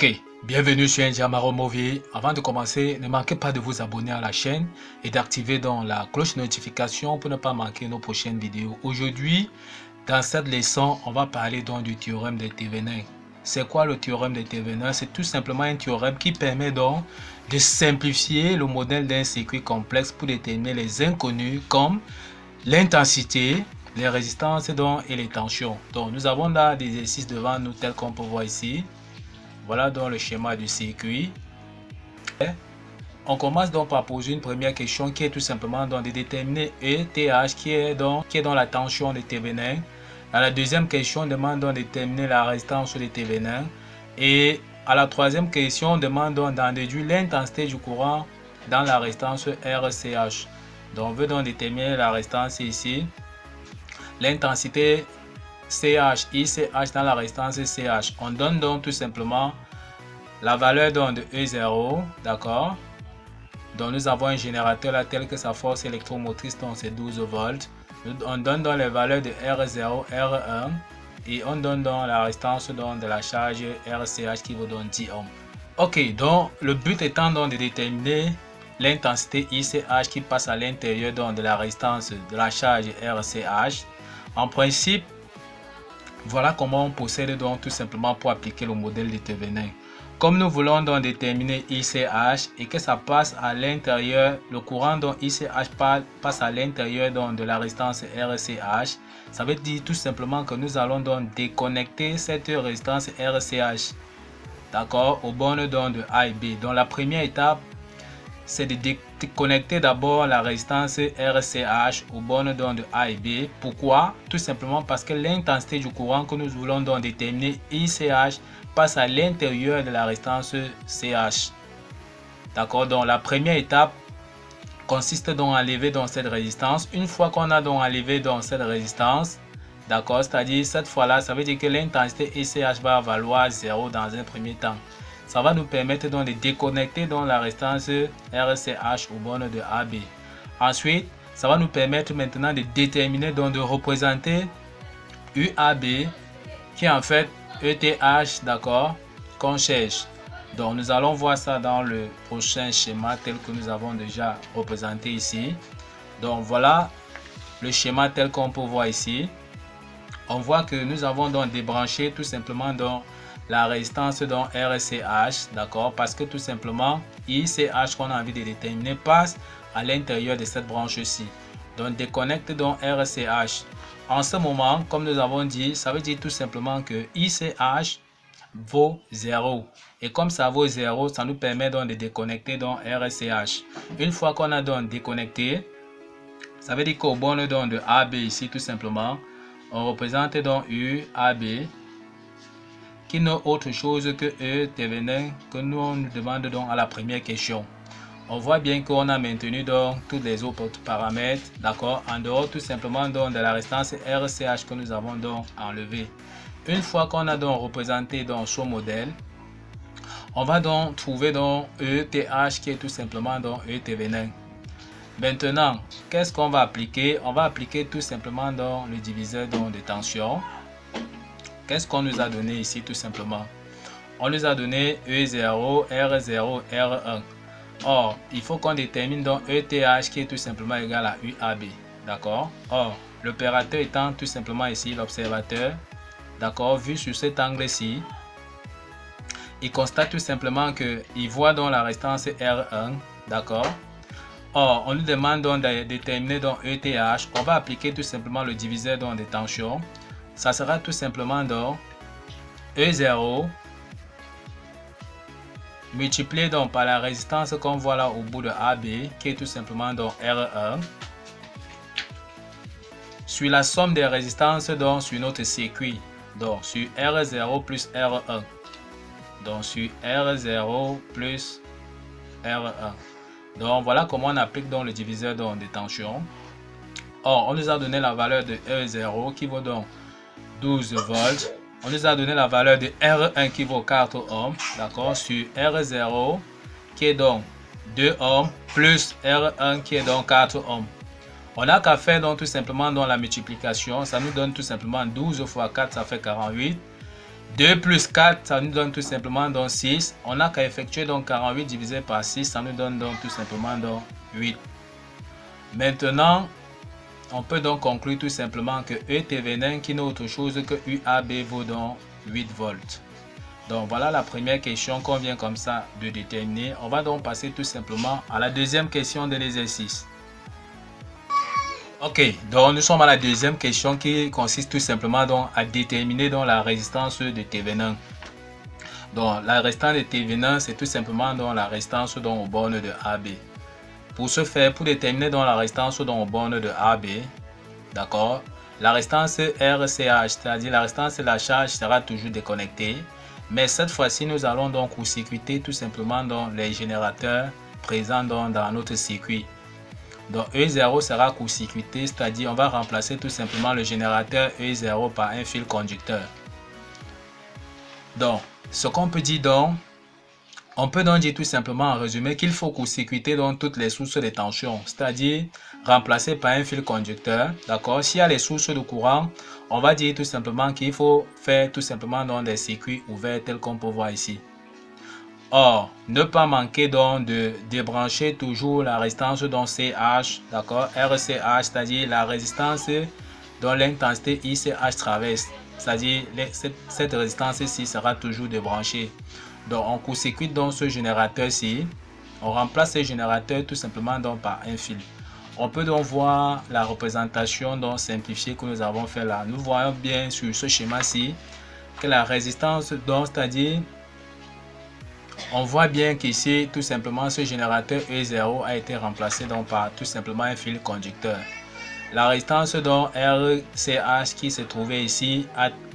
Ok, bienvenue sur Ndiamaro Movie. Avant de commencer, ne manquez pas de vous abonner à la chaîne et d'activer dans la cloche de notification pour ne pas manquer nos prochaines vidéos. Aujourd'hui, dans cette leçon, on va parler donc du théorème de Thévenin. C'est quoi le théorème de Thévenin? C'est tout simplement un théorème qui permet donc de simplifier le modèle d'un circuit complexe pour déterminer les inconnus comme l'intensité, les résistances donc, et les tensions. Donc nous avons là des exercices devant nous tels qu'on peut voir ici. Voilà donc le schéma du circuit. On commence donc par poser une première question qui est tout simplement donc de déterminer ETH qui est dans la tension de Thévenin. Dans la deuxième question, on demande donc de déterminer la résistance de Thévenin. Et à la troisième question, on demande donc d'en déduire l'intensité du courant dans la résistance RCH. Donc on veut donc déterminer la résistance ici. L'intensité CH, ICH dans la résistance CH. On donne donc tout simplement la valeur donc de E0, d'accord. Donc nous avons un générateur là tel que sa force électromotrice, donc c'est 12 volts. On donne donc les valeurs de R0, R1 et on donne donc la résistance donc de la charge RCH qui vaut donc 10 ohms. Ok, donc le but étant donc de déterminer l'intensité ICH qui passe à l'intérieur donc de la résistance de la charge RCH. En principe, voilà comment on procède donc tout simplement pour appliquer le modèle de Thévenin. Comme nous voulons donc déterminer ICH et que ça passe à l'intérieur, le courant dont ICH passe à l'intérieur de la résistance RCH, ça veut dire tout simplement que nous allons donc déconnecter cette résistance RCH, d'accord, aux bornes donc de A et B. Donc la première étape, c'est de déconnecter d'abord la résistance RCH aux bornes donc de A et B. Pourquoi? Tout simplement parce que l'intensité du courant que nous voulons donc déterminer ICH passe à l'intérieur de la résistance CH. D'accord? Donc la première étape consiste donc à enlever donc cette résistance. Une fois qu'on a donc enlevé donc cette résistance, d'accord, c'est-à-dire cette fois-là, ça veut dire que l'intensité ICH va valoir 0 dans un premier temps. Ça va nous permettre donc de déconnecter donc la résistance RCH aux bornes de AB. Ensuite, ça va nous permettre maintenant de déterminer, donc de représenter UAB qui est en fait ETH, d'accord, qu'on cherche. Donc nous allons voir ça dans le prochain schéma tel que nous avons déjà représenté ici. Donc voilà le schéma tel qu'on peut voir ici. On voit que nous avons donc débranché tout simplement donc la résistance donc RCH, d'accord, parce que tout simplement ICH qu'on a envie de déterminer passe à l'intérieur de cette branche-ci. Donc déconnecte donc RCH. En ce moment, comme nous avons dit, ça veut dire tout simplement que ICH vaut 0. Et comme ça vaut 0, ça nous permet donc de déconnecter donc RCH. Une fois qu'on a donc déconnecté, ça veut dire qu'au borne donc de AB ici tout simplement, on représente donc UAB qui n'est autre chose que E Thévenin que nous demandons donc à la première question. On voit bien qu'on a maintenu donc tous les autres paramètres, d'accord, en dehors tout simplement donc de la résistance RCH que nous avons donc enlevé. Une fois qu'on a donc représenté donc ce modèle, on va donc trouver donc ETH qui est tout simplement donc E Thévenin. Maintenant, qu'est-ce qu'on va appliquer? On va appliquer tout simplement donc le diviseur donc de tension. Qu'est-ce qu'on nous a donné ici tout simplement? On nous a donné E0, R0, R1. Or, il faut qu'on détermine donc ETH qui est tout simplement égal à UAB. D'accord? Or, l'opérateur étant tout simplement ici l'observateur. D'accord? Vu sur cet angle-ci, il constate tout simplement qu'il voit donc la résistance R1. D'accord? Or, on nous demande donc de déterminer donc ETH. On va appliquer tout simplement le diviseur donc de tension. Ça sera tout simplement donc E0 multiplié donc par la résistance qu'on voit là au bout de AB qui est tout simplement donc R1 sur la somme des résistances donc sur notre circuit, donc sur R0 plus R1, donc sur R0 plus R1. Donc voilà comment on applique donc le diviseur donc de tension. Or on nous a donné la valeur de E0 qui vaut donc 12 volts. On nous a donné la valeur de R1 qui vaut 4 ohms, d'accord, sur R0 qui est donc 2 ohms plus R1 qui est donc 4 ohms. On n'a qu'à faire donc tout simplement dans la multiplication. Ça nous donne tout simplement 12 fois 4, ça fait 48. 2 plus 4, ça nous donne tout simplement donc 6. On n'a qu'à effectuer donc 48 divisé par 6, ça nous donne donc tout simplement donc 8. Maintenant, on peut donc conclure tout simplement que ETV9 qui n'est autre chose que UAB vaut donc 8 volts. Donc voilà la première question qu'on vient comme ça de déterminer. On va donc passer tout simplement à la deuxième question de l'exercice. Ok, donc nous sommes à la deuxième question qui consiste tout simplement donc à déterminer donc la résistance de Thévenin. Donc la résistance de Thévenin, c'est tout simplement donc la résistance donc aux bornes de AB. Pour ce faire, pour déterminer donc la résistance donc aux bornes de AB, d'accord, la résistance RCH, c'est-à-dire la résistance de la charge sera toujours déconnectée. Mais cette fois-ci, nous allons donc court-circuiter tout simplement donc les générateurs présents donc dans notre circuit. Donc E0 sera court-circuité, c'est-à-dire on va remplacer tout simplement le générateur E0 par un fil conducteur. Donc, ce qu'on peut dire donc, on peut donc dire tout simplement en résumé qu'il faut court-circuiter donc toutes les sources de tension, c'est-à-dire remplacer par un fil conducteur. D'accord? S'il y a les sources de courant, on va dire tout simplement qu'il faut faire tout simplement donc des circuits ouverts tels qu'on peut voir ici. Or, ne pas manquer donc de débrancher toujours la résistance dont CH, d'accord, RCH, c'est-à-dire la résistance dont l'intensité ICH traverse, c'est-à-dire cette résistance-ci sera toujours débranchée. Donc, on court-circuite donc ce générateur-ci, on remplace ce générateur tout simplement donc par un fil. On peut donc voir la représentation donc simplifiée que nous avons fait là. Nous voyons bien sur ce schéma-ci que la résistance donc, c'est-à-dire on voit bien qu'ici, tout simplement, ce générateur E0 a été remplacé donc par tout simplement un fil conducteur. La résistance donc RCH qui se trouvait ici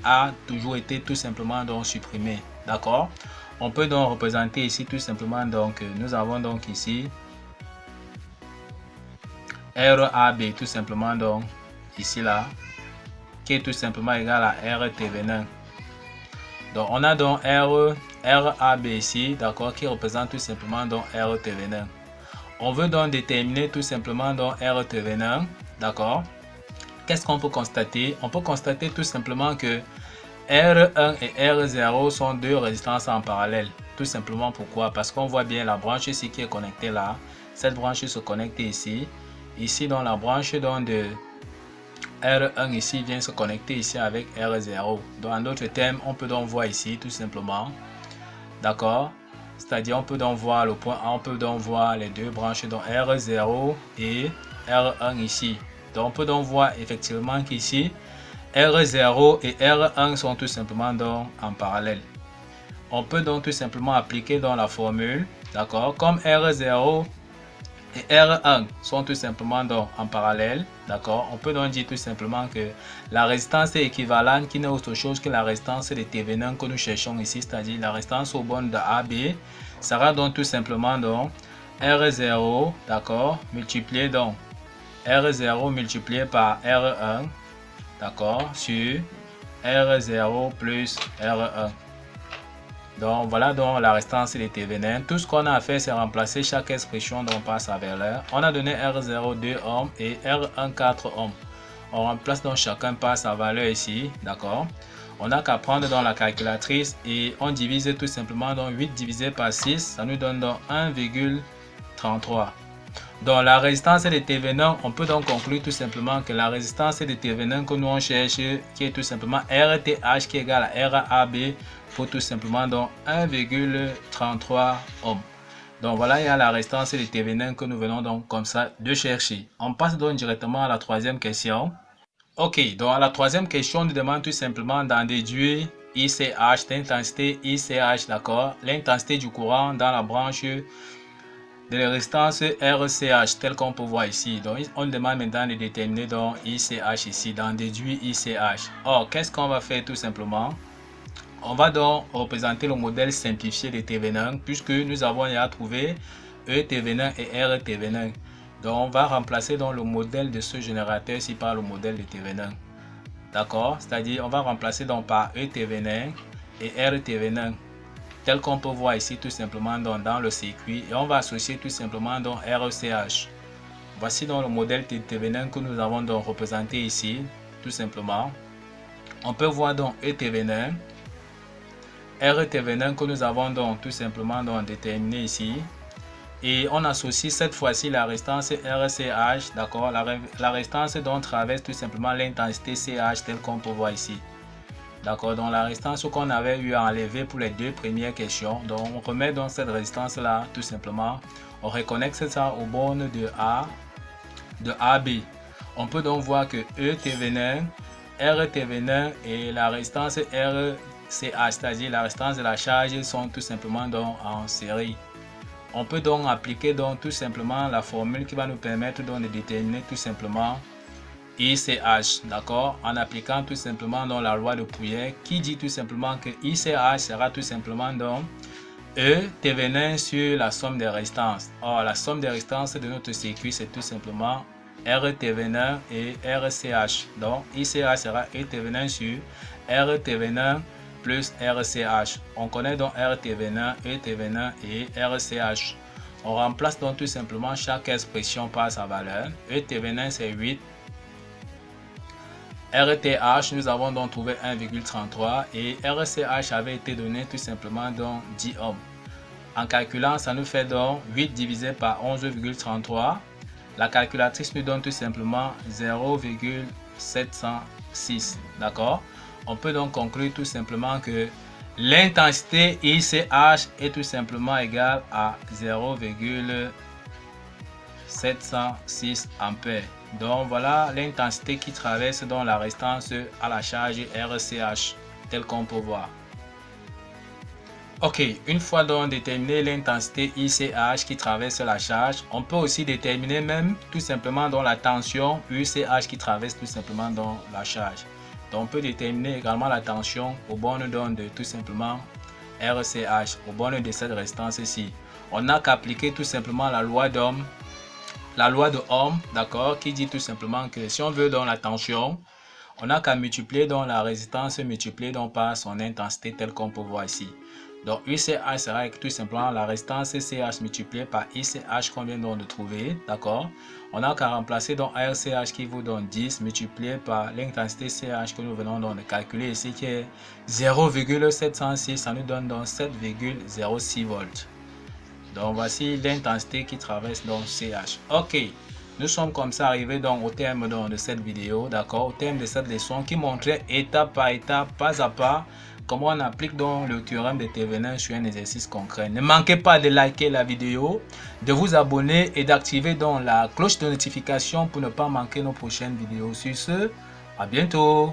a toujours été tout simplement donc supprimée. D'accord? On peut donc représenter ici tout simplement donc nous avons donc ici RAB tout simplement donc ici là qui est tout simplement égal à RTV9. Donc on a donc RAB ici, d'accord, qui représente tout simplement donc RTV9. On veut donc déterminer tout simplement donc RTV9, d'accord. Qu'est-ce qu'on peut constater? On peut constater tout simplement que R1 et R0 sont deux résistances en parallèle. Tout simplement pourquoi? Parce qu'on voit bien la branche ici qui est connectée là. Cette branche se connecte ici. Ici dans la branche donc de R1 ici vient se connecter ici avec R0. Donc en d'autres termes, on peut donc voir ici tout simplement, d'accord, c'est-à-dire on peut donc voir le point A, on peut donc voir les deux branches donc R0 et R1 ici. Donc on peut donc voir effectivement qu'ici R0 et R1 sont tout simplement donc en parallèle. On peut donc tout simplement appliquer dans la formule, d'accord, comme R0 et R1 sont tout simplement donc en parallèle, d'accord. On peut donc dire tout simplement que la résistance est équivalente qui n'est autre chose que la résistance de Thévenin que nous cherchons ici, c'est-à-dire la résistance aux bornes de AB sera donc tout simplement donc R0, d'accord, multiplié donc R0 multiplié par R1, d'accord, sur R0 plus R1. Donc voilà donc la résistance de Thévenin. Tout ce qu'on a à faire, c'est remplacer chaque expression dont on passe à valeur. On a donné R0 2 ohms et R1 4 ohms. On remplace donc chacun par sa valeur ici, d'accord. On n'a qu'à prendre dans la calculatrice et on divise tout simplement donc 8 divisé par 6, ça nous donne donc 1,33. Donc la résistance de Thévenin, on peut donc conclure tout simplement que la résistance de Thévenin que nous on cherche, qui est tout simplement RTH qui est égal à RAB, faut tout simplement donc 1,33 ohms. Donc voilà, il y a la résistance de Thévenin que nous venons donc comme ça de chercher. On passe donc directement à la troisième question. Ok, donc à la troisième question, on nous demande tout simplement d'en déduire ICH, l'intensité ICH, d'accord, l'intensité du courant dans la branche de la résistance RCH telle qu'on peut voir ici. Donc on demande maintenant de déterminer donc ICH ici, d'en déduire ICH. Or, qu'est-ce qu'on va faire tout simplement? On va donc représenter le modèle simplifié de Thévenin puisque nous avons déjà trouvé ETV9 et RTV9. Donc on va remplacer donc le modèle de ce générateur ici par le modèle de Thévenin. D'accord? C'est-à-dire on va remplacer donc par ETV9 et RTV9 tel qu'on peut voir ici tout simplement dans le circuit, et on va associer tout simplement donc RCH. Voici donc le modèle de Thévenin que nous avons donc représenté ici tout simplement. On peut voir donc ETV9 RTV9 que nous avons donc tout simplement donc déterminé ici. Et on associe cette fois-ci la résistance RCH, d'accord. La résistance dont traverse tout simplement l'intensité CH telle qu'on peut voir ici. D'accord, donc la résistance qu'on avait eu à enlever pour les deux premières questions. Donc on remet donc cette résistance là tout simplement. On reconnecte ça aux bornes de AB. On peut donc voir que ETV9, RTV9 et la résistance RCH, c'est-à-dire la résistance de la charge, sont tout simplement donc en série. On peut donc appliquer donc tout simplement la formule qui va nous permettre donc de déterminer tout simplement ICH, d'accord, en appliquant tout simplement dans la loi de Pouillet qui dit tout simplement que ICH sera tout simplement donc ETV9 sur la somme des résistances. Or, la somme des résistances de notre circuit, c'est tout simplement RTV9 et RCH. Donc, ICH sera ETV9 sur RTV9 plus RCH. On connaît donc RTV9, ETV9 et RCH. On remplace donc tout simplement chaque expression par sa valeur. ETV9 c'est 8. RTH, nous avons donc trouvé 1,33 et RCH avait été donné tout simplement donc 10 ohms. En calculant, ça nous fait donc 8 divisé par 11,33. La calculatrice nous donne tout simplement 0,706. D'accord? On peut donc conclure tout simplement que l'intensité ICH est tout simplement égale à 0,706 ampères. Donc voilà l'intensité qui traverse dans la résistance à la charge RCH, tel qu'on peut voir. Ok, une fois donc déterminé l'intensité ICH qui traverse la charge, on peut aussi déterminer même tout simplement dans la tension UCH qui traverse tout simplement dans la charge. Donc on peut déterminer également la tension aux bornes de tout simplement RCH, aux bornes de cette résistance ici. On n'a qu'à appliquer tout simplement la loi d'Ohm, d'accord, qui dit tout simplement que si on veut dans la tension, on n'a qu'à multiplier dans la résistance multipliée donc par son intensité telle qu'on peut voir ici. Donc UCH sera tout simplement la résistance CH multipliée par ICH qu'on vient donc de trouver, d'accord. On n'a qu'à remplacer donc RCH qui vous donne 10 multiplié par l'intensité CH que nous venons donc de calculer ici qui est 0,706, ça nous donne donc 7,06 volts. Donc voici l'intensité qui traverse donc CH. Ok, nous sommes comme ça arrivés donc au terme donc de cette vidéo, d'accord, au terme de cette leçon qui montrait étape par étape, pas à pas, comment on applique donc le théorème de Thevenin sur un exercice concret. Ne manquez pas de liker la vidéo, de vous abonner et d'activer donc la cloche de notification pour ne pas manquer nos prochaines vidéos. Sur ce, à bientôt.